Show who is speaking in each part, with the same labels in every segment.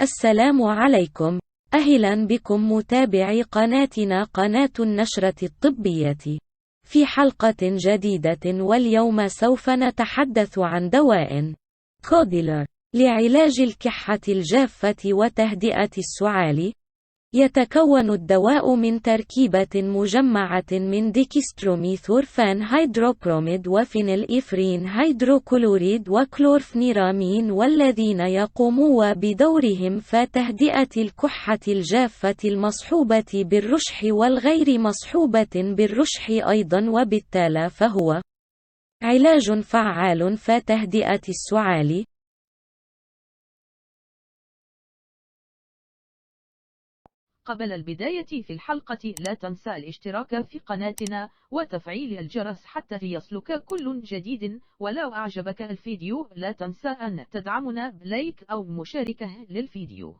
Speaker 1: السلام عليكم. أهلا بكم متابعي قناتنا قناة النشرة الطبية في حلقة جديدة، واليوم سوف نتحدث عن دواء كوديلر لعلاج الكحة الجافة وتهدئة السعال. يتكون الدواء من تركيبة مجمعة من ديكستروميثورفان هيدروبروميد وفينيل إفرين هيدروكلوريد وكلورفنيرامين، والذين يقومون بدورهم فتهدئة الكحة الجافة المصحوبة بالرشح والغير مصحوبة بالرشح أيضا، وبالتالي فهو علاج فعال فتهدئة السعال.
Speaker 2: قبل البداية في الحلقة لا تنسى الاشتراك في قناتنا وتفعيل الجرس حتى يصلك كل جديد، ولو أعجبك الفيديو لا تنسى أن تدعمنا بلايك أو مشاركة للفيديو.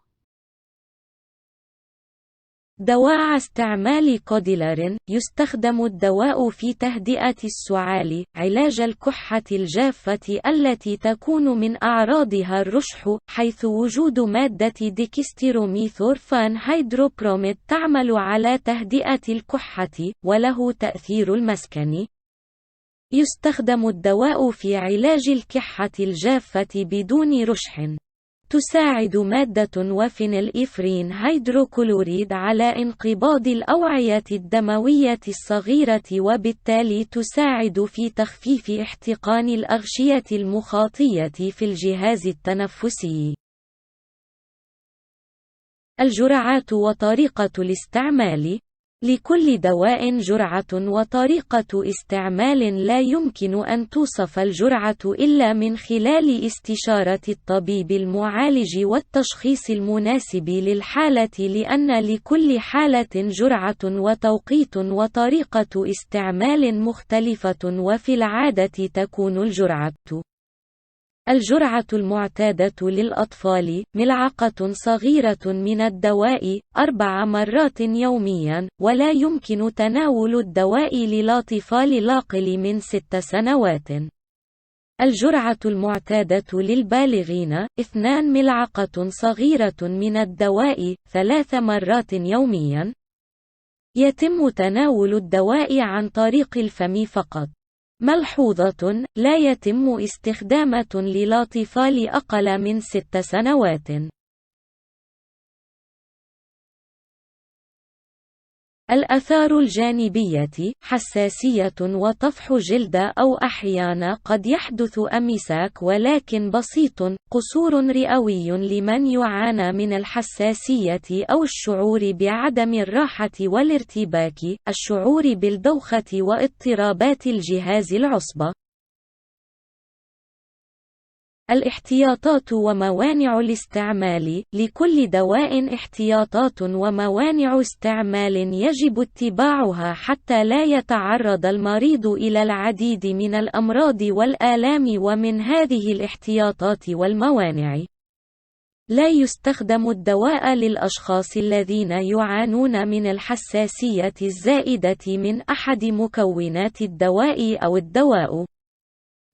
Speaker 1: دواء استعمال كوديلر. يستخدم الدواء في تهدئة السعال، علاج الكحة الجافة التي تكون من أعراضها الرشح، حيث وجود مادة ديكستروميثورفان هيدروبروميد تعمل على تهدئة الكحة، وله تأثير المسكن. يستخدم الدواء في علاج الكحة الجافة بدون رشح. تساعد مادة وفينيل إفرين هيدروكلوريد على انقباض الأوعية الدموية الصغيرة، وبالتالي تساعد في تخفيف احتقان الأغشية المخاطية في الجهاز التنفسي. الجرعات وطريقة الاستعمال. لكل دواء جرعة وطريقة استعمال، لا يمكن أن توصف الجرعة إلا من خلال استشارة الطبيب المعالج والتشخيص المناسب للحالة، لأن لكل حالة جرعة وتوقيت وطريقة استعمال مختلفة، وفي العادة تكون الجرعة المعتادة للأطفال ملعقة صغيرة من الدواء 4 مرات يوميا، ولا يمكن تناول الدواء للأطفال الأقل من 6 سنوات. الجرعة المعتادة للبالغين 2 ملعقة صغيرة من الدواء 3 مرات يوميا. يتم تناول الدواء عن طريق الفم فقط. ملحوظة: لا يتم استخدامه للأطفال أقل من 6 سنوات. الآثار الجانبية: حساسية وطفح جلد، أو أحيانا قد يحدث أمساك ولكن بسيط، قصور رئوي لمن يعاني من الحساسية أو الشعور بعدم الراحة والارتباك، الشعور بالدوخة واضطرابات الجهاز العصبي. الاحتياطات وموانع الاستعمال. لكل دواء احتياطات وموانع استعمال يجب اتباعها حتى لا يتعرض المريض إلى العديد من الأمراض والآلام. ومن هذه الاحتياطات والموانع: لا يستخدم الدواء للأشخاص الذين يعانون من الحساسية الزائدة من أحد مكونات الدواء أو الدواء.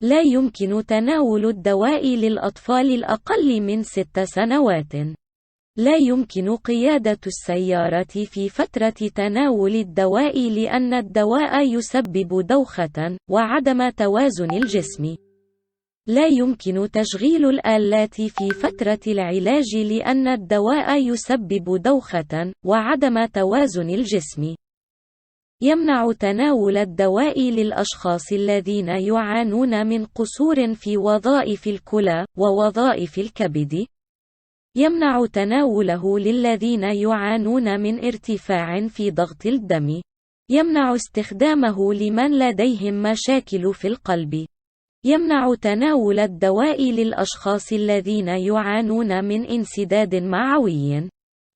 Speaker 1: لا يمكن تناول الدواء للأطفال الأقل من 6 سنوات. لا يمكن قيادة السيارة في فترة تناول الدواء، لأن الدواء يسبب دوخة وعدم توازن الجسم. لا يمكن تشغيل الآلات في فترة العلاج، لأن الدواء يسبب دوخة وعدم توازن الجسم. يمنع تناول الدواء للأشخاص الذين يعانون من قصور في وظائف الكلى ووظائف الكبد. يمنع تناوله للذين يعانون من ارتفاع في ضغط الدم. يمنع استخدامه لمن لديهم مشاكل في القلب. يمنع تناول الدواء للأشخاص الذين يعانون من انسداد معوي.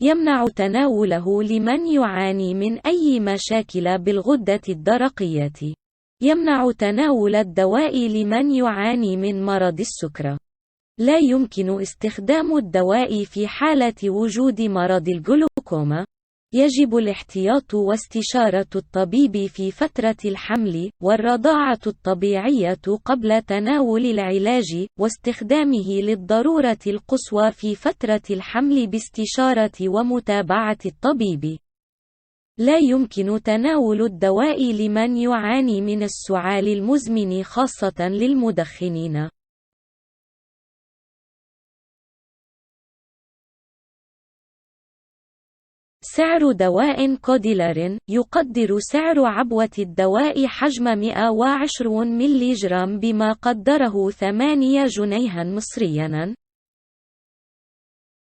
Speaker 1: يمنع تناوله لمن يعاني من أي مشاكل بالغدة الدرقية. يمنع تناول الدواء لمن يعاني من مرض السكر. لا يمكن استخدام الدواء في حالة وجود مرض الجلوكوما. يجب الاحتياط واستشارة الطبيب في فترة الحمل، والرضاعة الطبيعية قبل تناول العلاج، واستخدامه للضرورة القصوى في فترة الحمل باستشارة ومتابعة الطبيب. لا يمكن تناول الدواء لمن يعاني من السعال المزمن خاصة للمدخنين. سعر دواء كوديلارين: يقدر سعر عبوة الدواء حجم 120 ملغ بما قدره 8 جنيها مصريا،